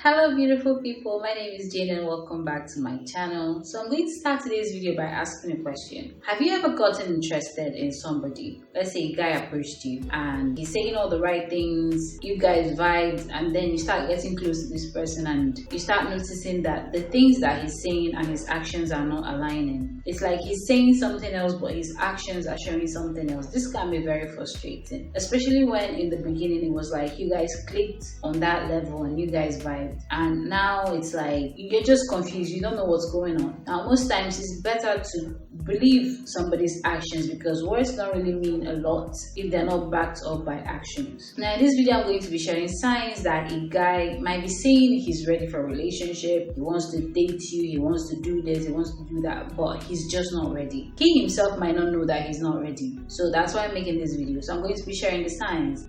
Hello beautiful people, my name is Jane and welcome back to my channel. So I'm going to start today's video by asking a question. Have you ever gotten interested in somebody? Let's say a guy approached you and he's saying all the right things, you guys vibed, and then you start getting close to this person and you start noticing that the things that he's saying and his actions are not aligning. It's like he's saying something else but his actions are showing something else. This can be very frustrating, especially when in the beginning it was like you guys clicked on that level and you guys vibed. And now it's like you're just confused, you don't know what's going on. Now most times it's better to believe somebody's actions because words don't really mean a lot if they're not backed up by actions. Now in this video I'm going to be sharing signs that a guy might be saying he's ready for a relationship, he wants to date you, he wants to do this, he wants to do that, but he's just not ready. He himself might not know that he's not ready. So that's why I'm making this video. So I'm going to be sharing the signs.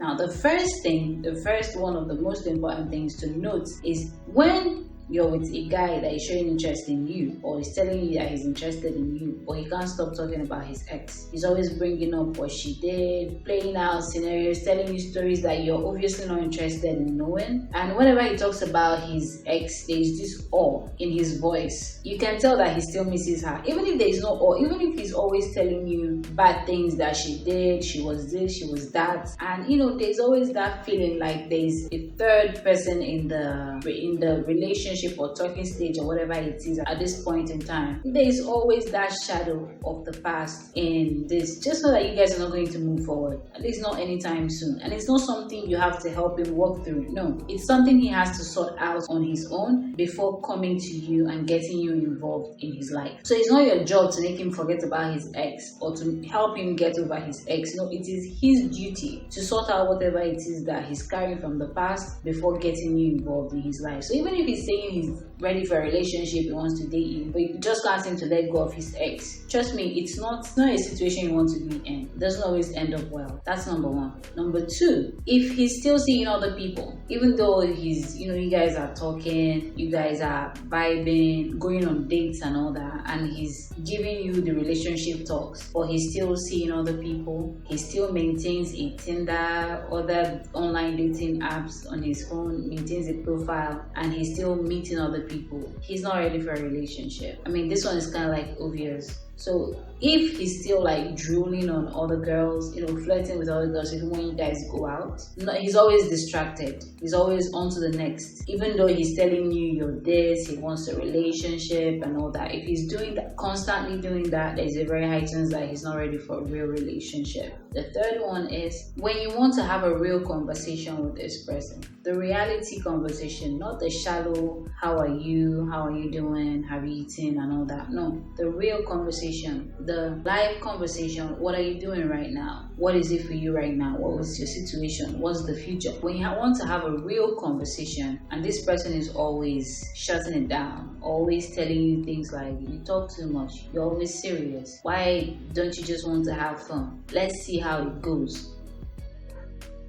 Now, the first one of the most important things to note is when you're with a guy that is showing interest in you or is telling you that he's interested in you, or he can't stop talking about his ex. He's always bringing up what she did, playing out scenarios, telling you stories that you're obviously not interested in knowing. And whenever he talks about his ex, there's this awe in his voice. You can tell that he still misses her. Even if there is no awe, even if he's always telling you bad things that she did, she was this, she was that. And there's always that feeling like there's a third person in the relationship or talking stage or whatever it is at this point in time. There is always that shadow of the past in this. Just know that you guys are not going to move forward, at least not anytime soon. And it's not something you have to help him work through. No, it's something he has to sort out on his own before coming to you and getting you involved in his life. So it's not your job to make him forget about his ex or to help him get over his ex. No, it is his duty to sort out whatever it is that he's carrying from the past before getting you involved in his life. So even if he's saying he's ready for a relationship, he wants to date you, but you just can't seem to let go of his ex, trust me, it's not a situation you want to be in. It doesn't always end up well. That's number one. Number two, if he's still seeing other people, even though you guys are talking, you guys are vibing, going on dates and all that, and he's giving you the relationship talks, but he's still seeing other people, he still maintains a Tinder, other online dating apps on his phone, maintains a profile, and he's still meeting other people, he's not ready for a relationship. I mean, this one is kind of like obvious. So if he's still like drooling on other girls, flirting with other girls, even when you guys go out, he's always distracted. He's always on to the next. Even though he's telling you you're this, he wants a relationship and all that. If he's doing that, constantly doing that, there's a very high chance that he's not ready for a real relationship. The third one is when you want to have a real conversation with this person. The reality conversation, not the shallow, how are you doing, have you eaten and all that. No, the real conversation, the live conversation. What are you doing right now? What is it for you right now? What was your situation? What's the future? When you want to have a real conversation and this person is always shutting it down, always telling you things like, you talk too much, you're always serious, why don't you just want to have fun? Let's see how it goes.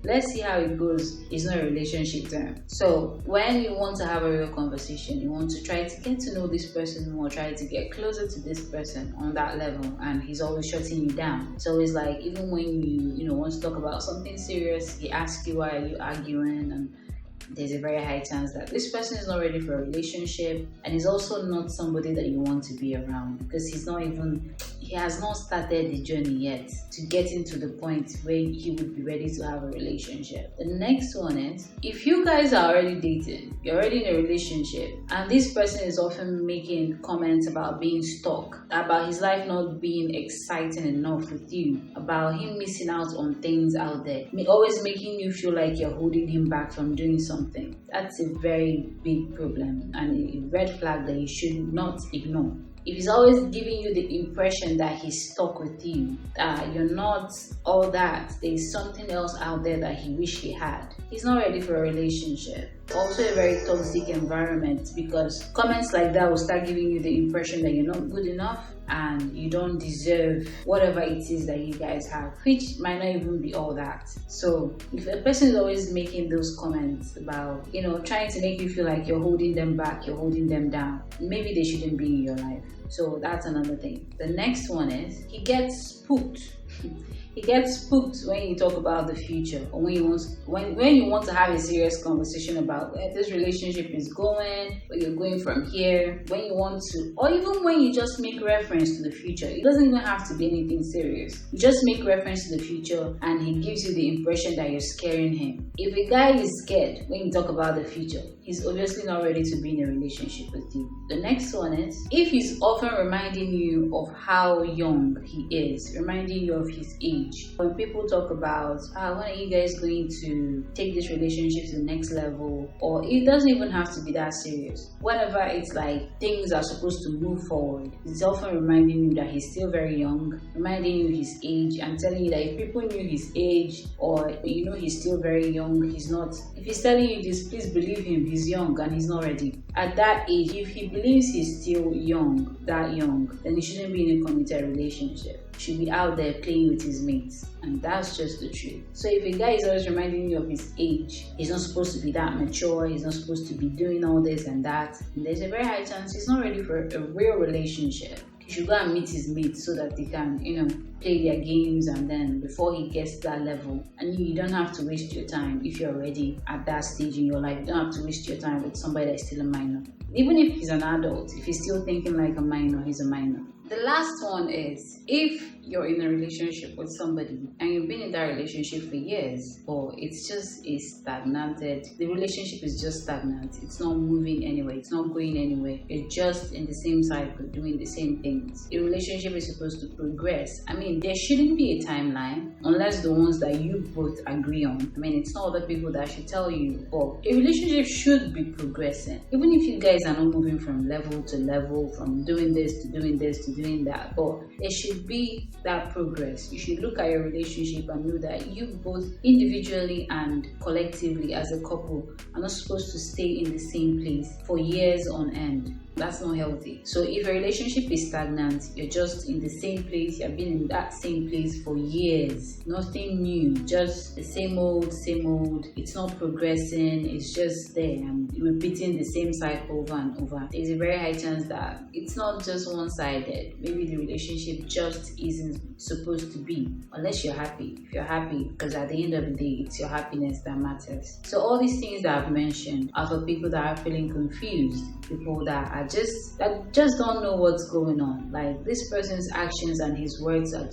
Let's see how it goes. It's not a relationship term. So when you want to have a real conversation, you want to try to get to know this person more, try to get closer to this person on that level, and he's always shutting you down. So it's like even when you want to talk about something serious, he asks you why are you arguing, and there's a very high chance that this person is not ready for a relationship, and is also not somebody that you want to be around because he has not started the journey yet to getting to the point where he would be ready to have a relationship. The next one is if you guys are already dating, you're already in a relationship, and this person is often making comments about being stuck, about his life not being exciting enough with you, about him missing out on things out there, always making you feel like you're holding him back from doing something. That's a very big problem and a red flag that you should not ignore. If he's always giving you the impression that he's stuck with you, that you're not all that, there's something else out there that he wished he had, he's not ready for a relationship. Also a very toxic environment because comments like that will start giving you the impression that you're not good enough and you don't deserve whatever it is that you guys have, which might not even be all that. So if a person is always making those comments about, trying to make you feel like you're holding them back, you're holding them down, maybe they shouldn't be in your life. So that's another thing. The next one is he gets spooked. He gets spooked when you talk about the future, or when you want to have a serious conversation about where this relationship is going, where you're going from here, when you want to, or even when you just make reference to the future. It doesn't even have to be anything serious. You just make reference to the future and he gives you the impression that you're scaring him. If a guy is scared when you talk about the future, he's obviously not ready to be in a relationship with you. The next one is, if he's often reminding you of how young he is, reminding you of his age. When people talk about, when are you guys going to take this relationship to the next level, or it doesn't even have to be that serious. Whenever it's like things are supposed to move forward, it's often reminding you that he's still very young, reminding you his age, and telling you that if people knew his age, or he's still very young, he's not. If he's telling you this, please believe him. He's young and he's not ready. At that age, if he believes he's still young, that young, then he shouldn't be in a committed relationship. He should be out there playing with his mates. And that's just the truth. So if a guy is always reminding you of his age, he's not supposed to be that mature, he's not supposed to be doing all this and that, and there's a very high chance he's not ready for a real relationship. He should go and meet his mates so that they can, play their games, and then before he gets to that level, and you don't have to waste your time if you're already at that stage in your life. You don't have to waste your time with somebody that's still a minor. Even if he's an adult, if he's still thinking like a minor, he's a minor. The last one is, if you're in a relationship with somebody and you've been in that relationship for years, or it's just stagnated, the relationship is just stagnant, it's not moving anywhere, it's not going anywhere, you're just in the same cycle doing the same things. A relationship is supposed to progress. There shouldn't be a timeline unless the ones that you both agree on. It's not other people that should tell you, but a relationship should be progressing. Even if you guys are not moving from level to level, from doing this to doing this to doing that, but it should be that progress. You should look at your relationship and know that you both individually and collectively as a couple are not supposed to stay in the same place for years on end. That's not healthy. So if a relationship is stagnant, you're just in the same place, you've been in that same place for years, nothing new, just the same old, it's not progressing, it's just there and repeating the same cycle over and over. There's a very high chance that it's not just one-sided. Maybe the relationship just isn't supposed to be, unless you're happy. If you're happy, because at the end of the day, it's your happiness that matters. So all these things that I've mentioned are for people that are feeling confused, people that just don't know what's going on. Like, this person's actions and his words are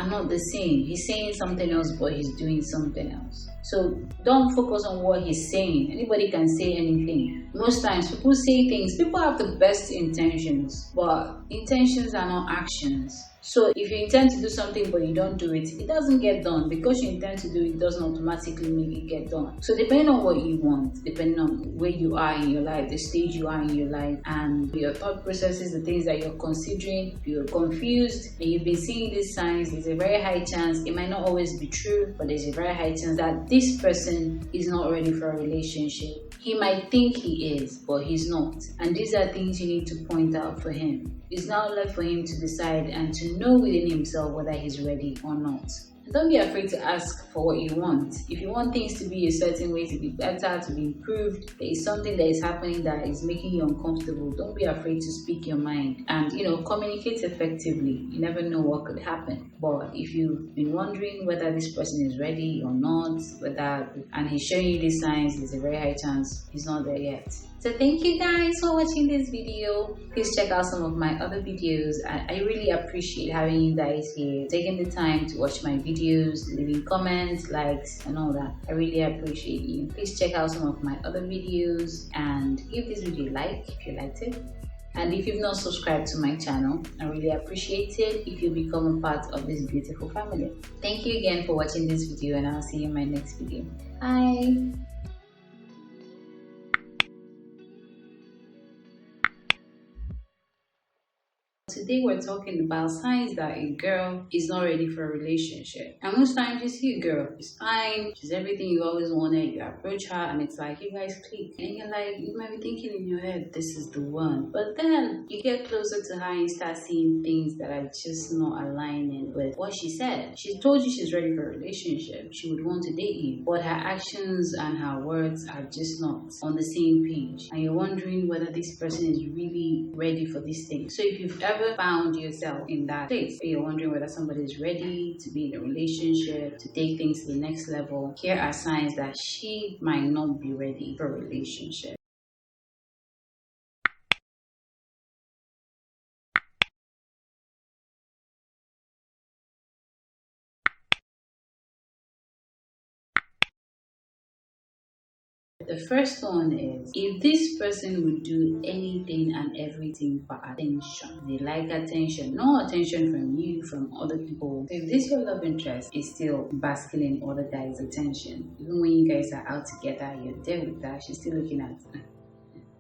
not the same. He's saying something else, but he's doing something else. So don't focus on what he's saying. Anybody can say anything. Most times people say things, people have the best intentions, but intentions are not actions. So if you intend to do something but you don't do it, it doesn't get done. Because you intend to do it doesn't automatically make it get done. So depending on what you want, depending on where you are in your life, the stage you are in your life, and your thought processes, the things that you're considering, if you're confused and you've been seeing these signs, there's a very high chance, it might not always be true, but there's a very high chance that this person is not ready for a relationship. He might think he is, but he's not. And these are things you need to point out for him. It's now left for him to decide and to know within himself whether he's ready or not. And don't be afraid to ask for what you want. If you want things to be a certain way, to be better, to be improved, there is something that is happening that is making you uncomfortable, don't be afraid to speak your mind and, communicate effectively. You never know what could happen. But if you've been wondering whether this person is ready or not, and he's showing you these signs, there's a very high chance he's not there yet. So thank you guys for watching this video. Please check out some of my other videos. I really appreciate having you guys here, taking the time to watch my videos, leaving comments, likes, and all that. I really appreciate you. Please check out some of my other videos and give this video a like if you liked it. And if you've not subscribed to my channel, I really appreciate it if you become a part of this beautiful family. Thank you again for watching this video, and I'll see you in my next video. Bye. Today we're talking about signs that a girl is not ready for a relationship. And most times you see a girl, she's fine, she's everything you always wanted, you approach her and it's like you guys click. And you're like, you might be thinking in your head, this is the one. But then you get closer to her and you start seeing things that are just not aligning with what she said. She told you she's ready for a relationship, she would want to date you, but her actions and her words are just not on the same page. And you're wondering whether this person is really ready for this thing. So if you've ever ever found yourself in that place where you're wondering whether somebody is ready to be in a relationship, to take things to the next level, here are signs that she might not be ready for a relationship. The first one is if this person would do anything and everything for attention. They like attention, no attention from you, from other people. So if this your love interest is still basking in other guys' attention, even when you guys are out together, you're there with her, she's still looking at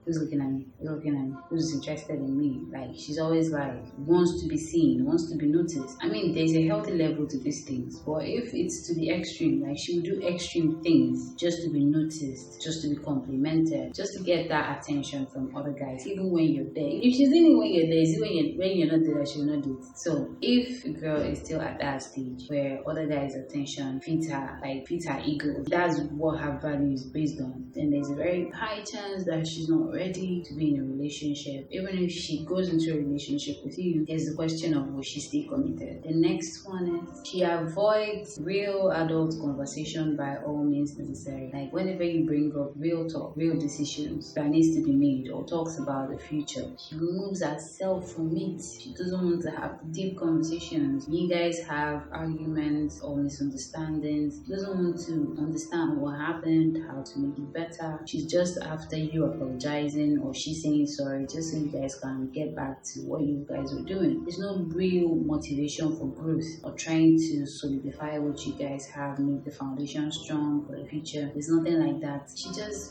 who's looking at me, who's looking at me, who's interested in me. Like she's always like wants to be seen, wants to be noticed. I mean, there's a healthy level to these things, but if it's to the extreme, like she will do extreme things just to be noticed, just to be complimented, just to get that attention from other guys, even when you're there. If she's doing it when you're there, it's when you're not there, she will not do it. So if a girl is still at that stage where other guys' attention feeds her, like feeds her ego, that's what her value is based on, then there's a very high chance that she's not ready to be in a relationship. Even if she goes into a relationship with you, there's the question of will she stay committed. The next one is she avoids real adult conversation by all means necessary. Like whenever you bring up real talk, real decisions that needs to be made or talks about the future, she removes herself from it. She doesn't want to have deep conversations. You guys have arguments or misunderstandings. She doesn't want to understand what happened, how to make it better. She's just after you apologizing or she's saying sorry just so you guys can get back to what you guys were doing. There's no real motivation for growth or trying to solidify what you guys have, make the foundation strong for the future. There's nothing like that.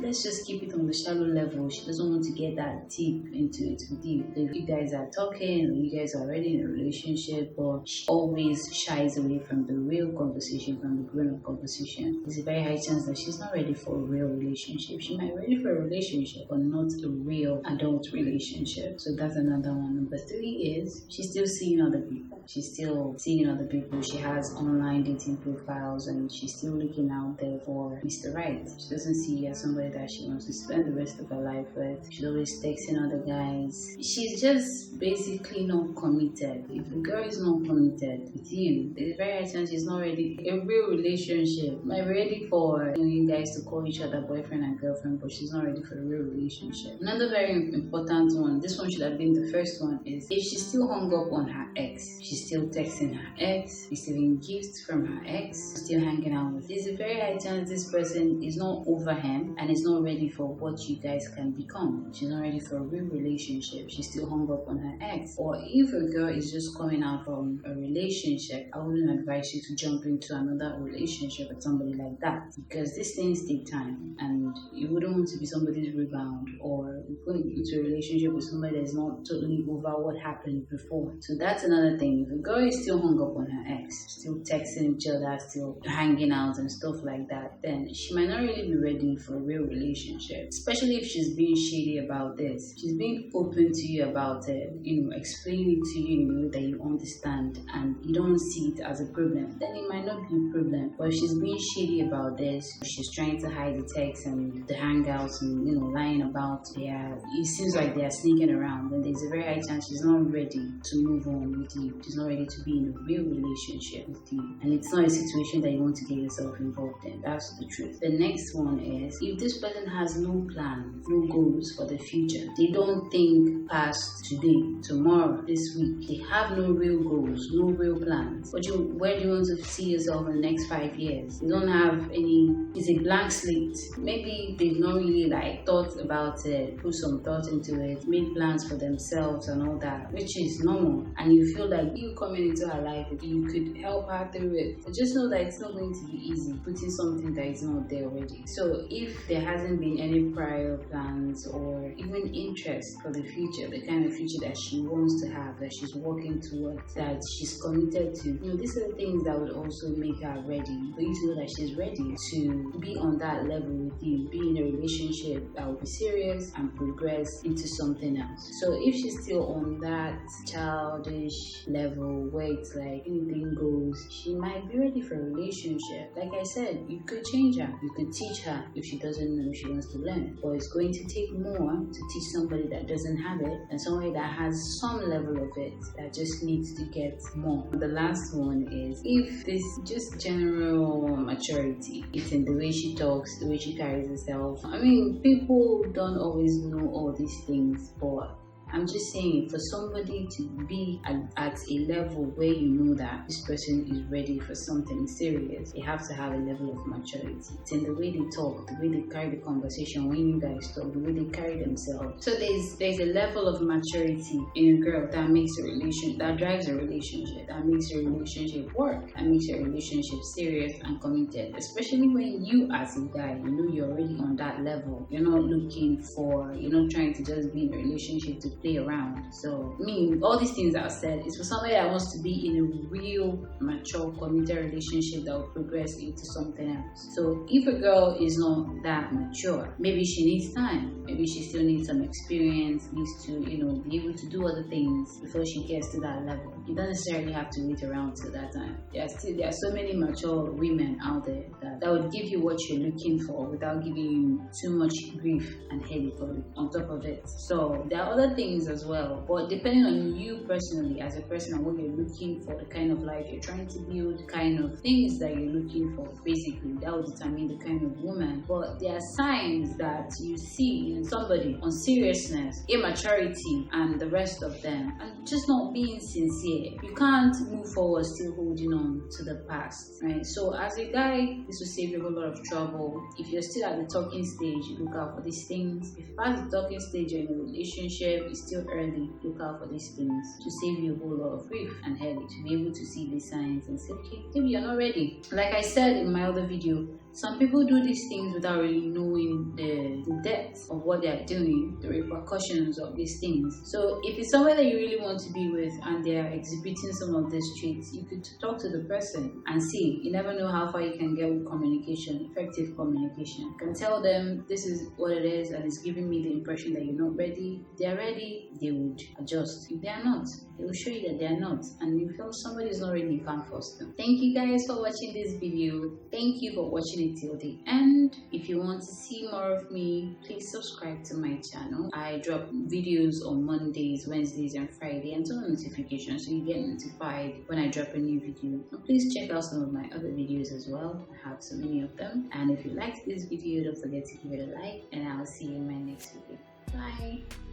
Let's just keep it on the shallow level. She doesn't want to get that deep into it with you. So if you guys are talking or you guys are already in a relationship, but she always shies away from the real conversation, from the grown-up conversation, there's a very high chance that she's not ready for a real relationship. She might be ready for a relationship, but not a real adult relationship. So that's another one. Number 3 is she's still seeing other people. She's still seeing other people. She has online dating profiles and she's still looking out there for Mr. Right. She doesn't see you as somebody that she wants to spend the rest of her life with. She's always texting other guys. She's just basically not committed. If a girl is not committed with you, there's a very high chance she's not ready. A real relationship might be ready for you guys to call each other boyfriend and girlfriend, but she's not ready for a real relationship. Another very important one, this one should have been the first one, is if she's still hung up on her ex, she's still texting her ex, receiving gifts from her ex, still hanging out with. There's a very high chance this person is not over him and is not ready for what you guys can become. She's not ready for a real relationship. She's still hung up on her ex. Or if a girl is just coming out from a relationship, I wouldn't advise you to jump into another relationship with somebody like that, because these things take time and you wouldn't want to be somebody's rebound or going into a relationship with somebody that's not totally over what happened before. So that's another thing. If a girl is still hung up on her ex, still texting each other, still hanging out and stuff like that, then she might not really be ready for a real relationship. Especially if she's being shady about this. She's being open to you about it, explaining it to you in a way that you understand and you don't see it as a problem, then it might not be a problem. But if she's being shady about this, she's trying to hide the text and the hangouts and lying about it seems like they are sneaking around, then there's a very high chance she's not ready to move on with you. She's not ready to be in a real relationship with you. And it's not a situation that you want to get yourself involved in. That's the truth. The next one is if this person has no plans, no goals for the future, they don't think past today, tomorrow, this week, they have no real goals, no real plans. Where do you want to see yourself in the next 5 years? You don't have it's a blank slate. Maybe they've not really thought about it, put some thought into it, made plans for themselves and all that, which is normal. And you feel like you coming into her life, you could help her through it. But just know that it's not going to be easy putting something that is not there already. So if there hasn't been any prior plans or even interest for the future, the kind of future that she wants to have, that she's working towards, that she's committed to, these are the things that would also make her ready, for you to know that she's ready to be on that level with you, be in a relationship that will be serious serious and progress into something else. So if she's still on that childish level where it's like anything goes, she might be ready for a relationship. Like I said, you could change her, you could teach her if she doesn't know, she wants to learn. But it's going to take more to teach somebody that doesn't have it than somebody that has some level of it that just needs to get more. The last one is if this just general maturity, it's in the way she talks, the way she carries herself. I mean, people don't always know all these things, but I'm just saying, for somebody to be at a level where you know that this person is ready for something serious, they have to have a level of maturity. It's in the way they talk, the way they carry the conversation when you guys talk, the way they carry themselves. So there's a level of maturity in a girl that makes a relation, that drives a relationship, that makes a relationship work, that makes a relationship serious and committed. Especially when you as a guy, you know you're already on that level. You're not you're not trying to just be in a relationship to play around. So all these things I've said is for somebody that wants to be in a real mature committed relationship that will progress into something else. So if a girl is not that mature, maybe she needs time, maybe she still needs some experience, needs to be able to do other things before she gets to that level. You don't necessarily have to wait around till that time. There are so many mature women out there that would give you what you're looking for without giving you too much grief and headache on top of it. So there are other things as well, but depending on you personally as a person and what you're looking for, the kind of life you're trying to build, the kind of things that you're looking for, basically that will determine the kind of woman. But there are signs that you see in somebody on seriousness, immaturity, and the rest of them, and just not being sincere. You can't move forward still holding on to the past, right? So as a guy, this will save you a whole lot of trouble. If you're still at the talking stage, look out for these things. If you pass the talking stage, you're in a relationship, it's still early, look out for these things to save you a whole lot of grief and headache, to be able to see these signs and say, okay, maybe you're not ready. Like I said in my other video, some people do these things without really knowing the depth of what they're doing, the repercussions of these things. So if it's someone that you really want to be with and they're exhibiting some of these traits, you could talk to the person and see. You never know how far you can get with communication, effective communication. You can tell them this is what it is and it's giving me the impression that you're not ready. If they're ready, they would adjust. If they are not, they will show you that they are not. And if somebody is not ready, you can't force them. Thank you guys for watching this video. Thank you for watching it till the end. If you want to see more of me, please subscribe to my channel. I drop videos on Mondays, Wednesdays, and Friday, and turn on notifications so you get notified when I drop a new video. And please check out some of my other videos as well. I have so many of them. And if you liked this video, don't forget to give it a like, and I'll see you in my next video. Bye.